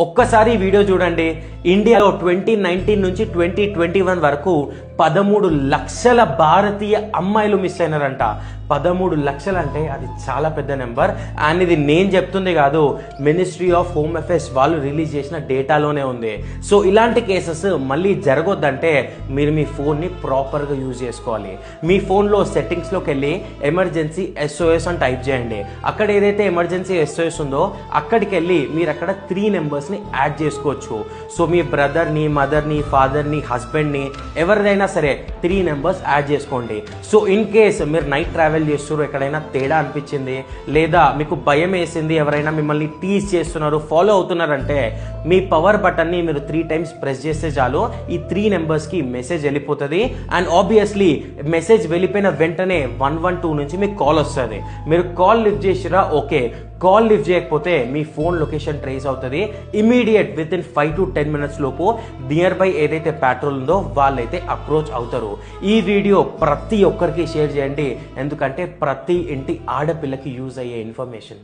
ఒక్కసారి వీడియో చూడండి. ఇండియాలో 2019 నుంచి 2021 వరకు 13 లక్షల భారతీయ అమ్మాయిలు మిస్ అయినారంట. 13 లక్షలు అంటే అది చాలా పెద్ద నెంబర్. అండ్ ఇది నేను చెప్తుంది కాదు, మినిస్ట్రీ ఆఫ్ హోమ్ అఫేర్స్ వాళ్ళు రిలీజ్ చేసిన డేటాలోనే ఉంది. సో ఇలాంటి కేసెస్ మళ్ళీ జరగొద్దంటే మీరు మీ ఫోన్ని ప్రాపర్గా యూజ్ చేసుకోవాలి. మీ ఫోన్లో సెట్టింగ్స్లోకి వెళ్ళి ఎమర్జెన్సీ SOS అని టైప్ చేయండి. అక్కడ ఏదైతే ఎమర్జెన్సీ SOS ఉందో అక్కడికి వెళ్ళి మీరు అక్కడ 3 నెంబర్స్ని యాడ్ చేసుకోవచ్చు. సో మీ బ్రదర్ని, మదర్ని, ఫాదర్ని, హస్బెండ్ని, ఎవరిదైనా సరే 3 నెంబర్స్ యాడ్ చేసుకోండి. సో ఇన్ కేస్ మీరు నైట్ ట్రావెల్ చేస్తున్నారు, ఎక్కడైనా తేడా అనిపించింది లేదా మీకు భయం వేసింది, ఎవరైనా మిమ్మల్ని టీజ్ చేస్తున్నారు, ఫాలో అవుతున్నారంటే మీ పవర్ బటన్ని మీరు 3 టైమ్స్ ప్రెస్ చేస్తే చాలు ఈ 3 నెంబర్స్కి మెసేజ్ వెళ్ళిపోతుంది. అండ్ ఆబ్వియస్లీ మెసేజ్ వెళ్ళిపోయిన వెంటనే 112 నుంచి మీకు కాల్ వస్తుంది. మీరు కాల్ లిఫ్ట్ చేసిరా, ఓకే. కాల్ లిఫ్ట్ చేయకపోతే మీ ఫోన్ లొకేషన్ ట్రేస్ అవుతుంది. Immediate with in 5 to 10 minutes లోపు నియర్ బై ఏదైతే పెట్రోల్ ఉందో వాళ్ళైతే అప్రోచ్ అవుతారు. ఈ వీడియో ప్రతి ఒక్కరికి షేర్ చేయండి, ఎందుకంటే ప్రతి ఇంటి ఆడపిల్లకి యూజ్ అయ్యే ఇన్ఫర్మేషన్.